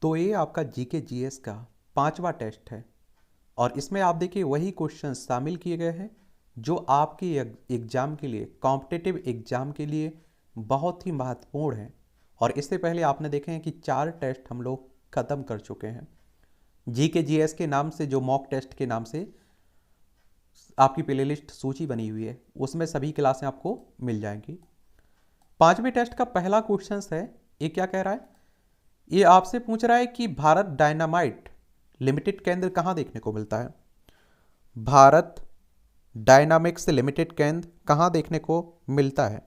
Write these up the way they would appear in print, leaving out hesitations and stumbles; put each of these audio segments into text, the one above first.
तो ये आपका जीके जीएस का 5वां टेस्ट है और इसमें आप देखिए वही क्वेश्चन शामिल किए गए हैं जो आपके एग्ज़ाम के लिए, कॉम्पिटिटिव एग्ज़ाम के लिए बहुत ही महत्वपूर्ण है। और इससे पहले आपने देखे हैं कि 4 टेस्ट हम लोग ख़त्म कर चुके हैं। जीके जीएस के नाम से, जो मॉक टेस्ट के नाम से आपकी प्लेलिस्ट सूची बनी हुई है, उसमें सभी क्लासें आपको मिल जाएंगी। 5वें टेस्ट का पहला क्वेश्चन है, ये क्या कह रहा है? ये आपसे पूछ रहा है कि भारत डायनामाइट लिमिटेड केंद्र कहाँ देखने को मिलता है? भारत डायनामिक्स लिमिटेड केंद्र कहाँ देखने को मिलता है?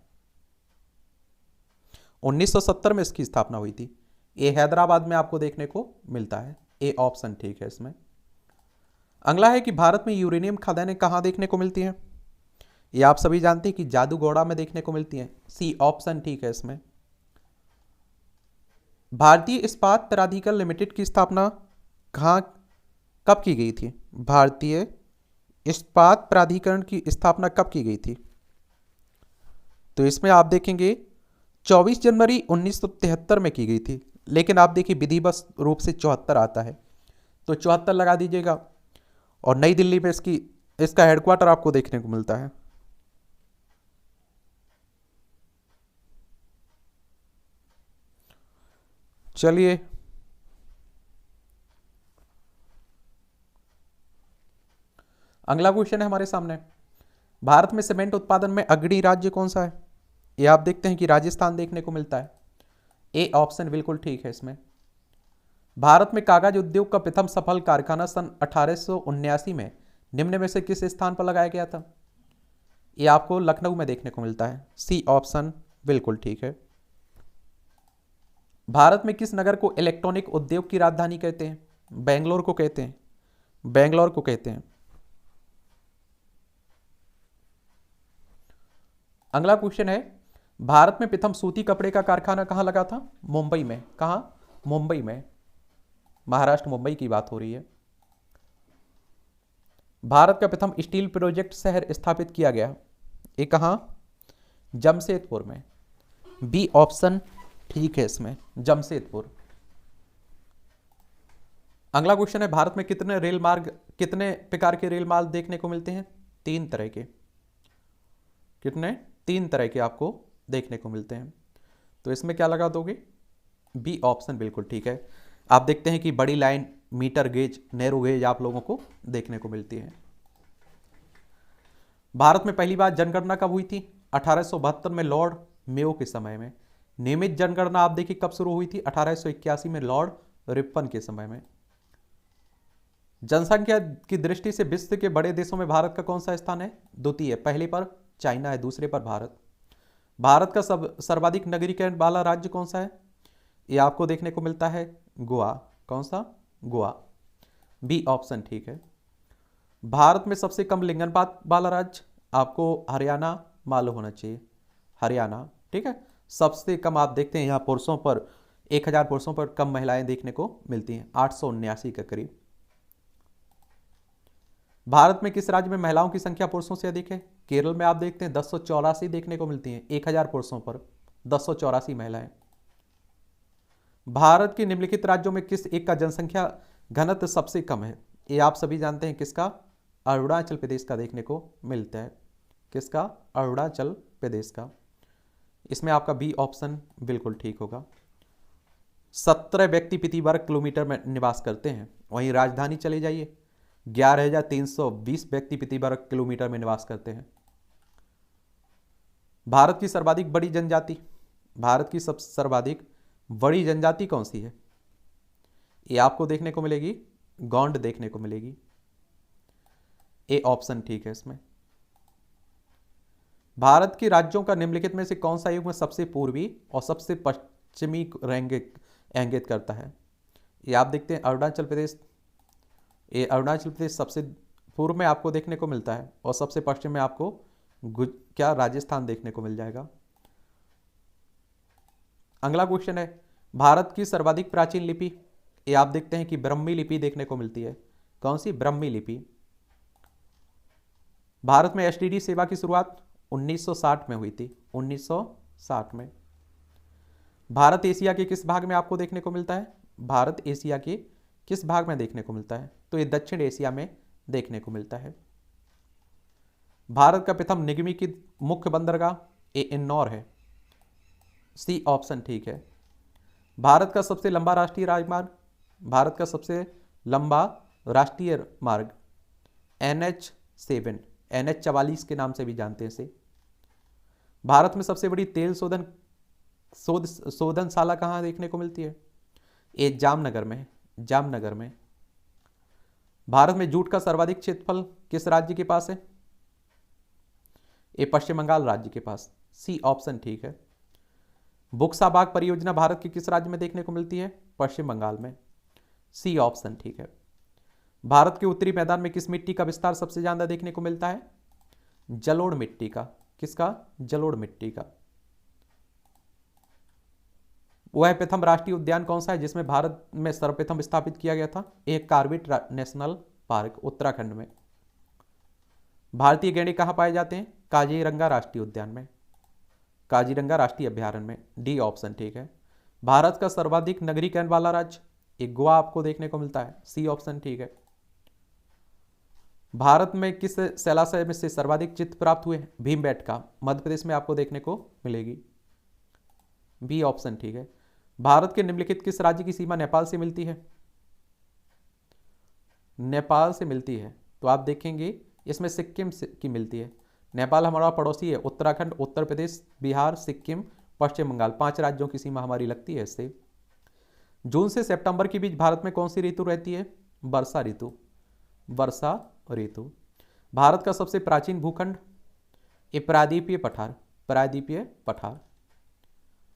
1970 में इसकी स्थापना हुई थी। ये हैदराबाद में आपको देखने को मिलता है। ए ऑप्शन ठीक है इसमें। अगला है कि भारत में यूरेनियम खदानें कहाँ देखने को मिलती हैं? ये आप सभी जानते हैं कि जादूगोड़ा में देखने को मिलती हैं। सी ऑप्शन ठीक है इसमें। भारतीय इस्पात प्राधिकरण लिमिटेड की स्थापना कहाँ, कब की गई थी? भारतीय इस्पात प्राधिकरण की स्थापना कब की गई थी? तो इसमें आप देखेंगे 24 जनवरी 1973 में की गई थी, लेकिन आप देखिए विधिवत रूप से 74 आता है, तो 74 लगा दीजिएगा। और नई दिल्ली में इसका हेडक्वार्टर आपको देखने को मिलता है। चलिए अगला क्वेश्चन है हमारे सामने, भारत में सीमेंट उत्पादन में अग्रणी राज्य कौन सा है? ये आप देखते हैं कि राजस्थान देखने को मिलता है। ए ऑप्शन बिल्कुल ठीक है इसमें। भारत में कागज उद्योग का प्रथम सफल कारखाना सन 1879 में निम्न में से किस स्थान पर लगाया गया था? ये आपको लखनऊ में देखने को मिलता है। सी ऑप्शन बिल्कुल ठीक है। भारत में किस नगर को इलेक्ट्रॉनिक उद्योग की राजधानी कहते हैं? बेंगलोर को कहते हैं। बेंगलोर को कहते हैं। अगला क्वेश्चन है, भारत में प्रथम सूती कपड़े का कारखाना कहां लगा था? मुंबई में। कहां? मुंबई में। महाराष्ट्र, मुंबई की बात हो रही है। भारत का प्रथम स्टील प्रोजेक्ट शहर स्थापित किया गया, ये कहां? जमशेदपुर में। बी ऑप्शन ठीक है इसमें, जमशेदपुर। अगला क्वेश्चन है, भारत में कितने प्रकार के रेल मार्ग देखने को मिलते हैं? 3 तरह के। कितने? 3 तरह के आपको देखने को मिलते हैं। तो इसमें क्या लगा दोगे? बी ऑप्शन बिल्कुल ठीक है। आप देखते हैं कि बड़ी line, metre gauge, narrow gauge आप लोगों को देखने को मिलती है। भारत में पहली बार जनगणना कब हुई थी? 1872 में लॉर्ड मेयो के समय में। नियमित जनगणना आप देखिए कब शुरू हुई थी? 1881 में लॉर्ड रिपन के समय में। जनसंख्या की दृष्टि से विश्व के बड़े देशों में भारत का कौन सा स्थान है? द्वितीय। पहले पर चाइना है, दूसरे पर भारत। भारत का सर्वाधिक नगरीकरण वाला राज्य कौन सा है? ये आपको देखने को मिलता है गोवा। कौन सा? गोवा। बी ऑप्शन ठीक है। भारत में सबसे कम लिंगानुपात वाला राज्य आपको हरियाणा मालूम होना चाहिए। हरियाणा, ठीक है। सबसे कम आप देखते हैं यहाँ पुरुषों पर 1000 पुरुषों पर कम महिलाएं देखने को मिलती हैं, 879 के करीब। भारत में किस राज्य में महिलाओं की संख्या पुरुषों से अधिक है? केरल में आप देखते हैं 1084 देखने को मिलती हैं, 1000 पुरुषों पर 1084 महिलाएं। भारत के निम्नलिखित राज्यों में किस एक का जनसंख्या घनत्व सबसे कम है? ये आप सभी जानते हैं, किसका? अरुणाचल प्रदेश का देखने को मिलता है। किसका? अरुणाचल प्रदेश का। इसमें आपका बी ऑप्शन बिल्कुल ठीक होगा। 17 व्यक्ति प्रति वर्ग किलोमीटर में निवास करते हैं। वहीं राजधानी चले जाइए, 11,320 व्यक्ति प्रति वर्ग किलोमीटर में निवास करते हैं। भारत की सर्वाधिक बड़ी जनजाति, भारत की सर्वाधिक बड़ी जनजाति कौन सी है? ये आपको देखने को मिलेगी गोंड देखने को मिलेगी। ए ऑप्शन ठीक है इसमें। भारत के राज्यों का निम्नलिखित में से कौन सा युग में सबसे पूर्वी और सबसे पश्चिमी इंगित करता है? ये आप देखते हैं अरुणाचल प्रदेश। ये अरुणाचल प्रदेश सबसे पूर्व में आपको देखने को मिलता है और सबसे पश्चिम में आपको क्या राजस्थान देखने को मिल जाएगा। अगला क्वेश्चन है, भारत की सर्वाधिक प्राचीन लिपि, ये आप देखते हैं कि ब्राह्मी लिपि देखने को मिलती है। कौन सी? ब्राह्मी लिपि। भारत में एसटीडी सेवा की शुरुआत 1960 में हुई थी, 1960 में। भारत एशिया के किस भाग में आपको देखने को मिलता है? भारत एशिया के किस भाग में देखने को मिलता है? तो ये दक्षिण एशिया में देखने को मिलता है। भारत का प्रथम निगमीकृत मुख्य बंदरगाह इंदौर है। सी ऑप्शन ठीक है। भारत का सबसे लंबा राष्ट्रीय राजमार्ग, भारत का सबसे लंबा राष्ट्रीय मार्ग NH7, NH44 के नाम से भी जानते हैं इसे। भारत में सबसे बड़ी तेल शोधनशाला कहाँ देखने को मिलती है? ये जामनगर में, जामनगर में। भारत में जूट का सर्वाधिक क्षेत्रफल किस राज्य के पास है? ये पश्चिम बंगाल राज्य के पास। सी ऑप्शन ठीक है। बुक्सा बाग परियोजना भारत के किस राज्य में देखने को मिलती है? पश्चिम बंगाल में। सी ऑप्शन ठीक है। भारत के उत्तरी मैदान में किस मिट्टी का विस्तार सबसे ज्यादा देखने को मिलता है? जलोढ़ मिट्टी का। किसका? जलोढ़ मिट्टी का। वह प्रथम राष्ट्रीय उद्यान कौन सा है जिसमें भारत में सर्वप्रथम स्थापित किया गया था? एक कार्बेट नेशनल पार्क, उत्तराखंड में। भारतीय गैंडे कहाँ पाए जाते हैं? काजीरंगा राष्ट्रीय उद्यान में, काजीरंगा राष्ट्रीय अभ्यारण्य में। डी ऑप्शन ठीक है। भारत का सर्वाधिक नगरीकरण वाला राज्य? एक गोवा आपको देखने को मिलता है। सी ऑप्शन ठीक है। भारत में किस शैलाशय में से सर्वाधिक चित्र प्राप्त हुए? भीमबेटका, मध्य प्रदेश में आपको देखने को मिलेगी। बी ऑप्शन ठीक है। भारत के निम्नलिखित किस राज्य की सीमा नेपाल से मिलती है? नेपाल से मिलती है तो आप देखेंगे इसमें सिक्किम की मिलती है। नेपाल हमारा पड़ोसी है। उत्तराखंड, उत्तर प्रदेश, बिहार, सिक्किम, पश्चिम बंगाल, 5 राज्यों की सीमा हमारी लगती है इससे। जून से सितंबर के बीच भारत में कौन सी ऋतु रहती है? वर्षा ऋतु, वर्षा ऋतु। भारत का सबसे प्राचीन भूखंड? ये प्रायद्वीपीय पठार, प्रायद्वीपीय पठार।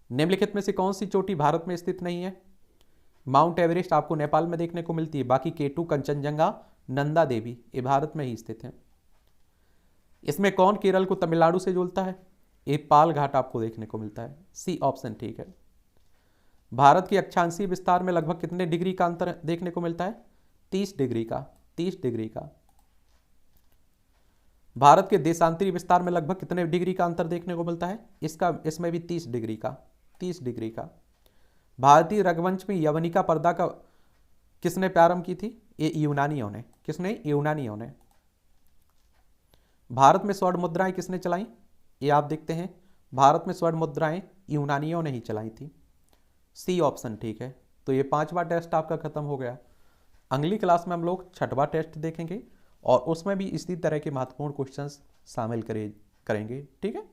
निम्नलिखित में से कौन सी चोटी भारत में स्थित नहीं है? माउंट एवरेस्ट आपको नेपाल में देखने को मिलती है, बाकी K2, कंचनजंगा, नंदा देवी ये भारत में ही स्थित हैं। इसमें कौन केरल को तमिलनाडु से जोड़ता है? ये पाल घाट आपको देखने को मिलता है। सी ऑप्शन ठीक है। भारत के अक्षांशीय विस्तार में लगभग कितने डिग्री का अंतर देखने को मिलता है? 30 डिग्री का, 30 डिग्री का। भारत के देशांतरी विस्तार में लगभग कितने डिग्री का अंतर देखने को मिलता है? इसमें भी 30 डिग्री का, 30 डिग्री का। भारतीय रंगमंच में यवनिका पर्दा का किसने प्रारंभ की थी? ये यूनानियों ने। किसने? यूनानियों ने। भारत में स्वर्ण मुद्राएं किसने चलाई? ये आप देखते हैं, भारत में स्वर्ण मुद्राएं यूनानियों ने ही चलाई थी। सी ऑप्शन ठीक है। तो ये 5वां टेस्ट आपका खत्म हो गया। अगली क्लास में हम लोग 6वां टेस्ट देखेंगे और उसमें भी इसी तरह के महत्वपूर्ण क्वेश्चंस शामिल करेंगे। ठीक है।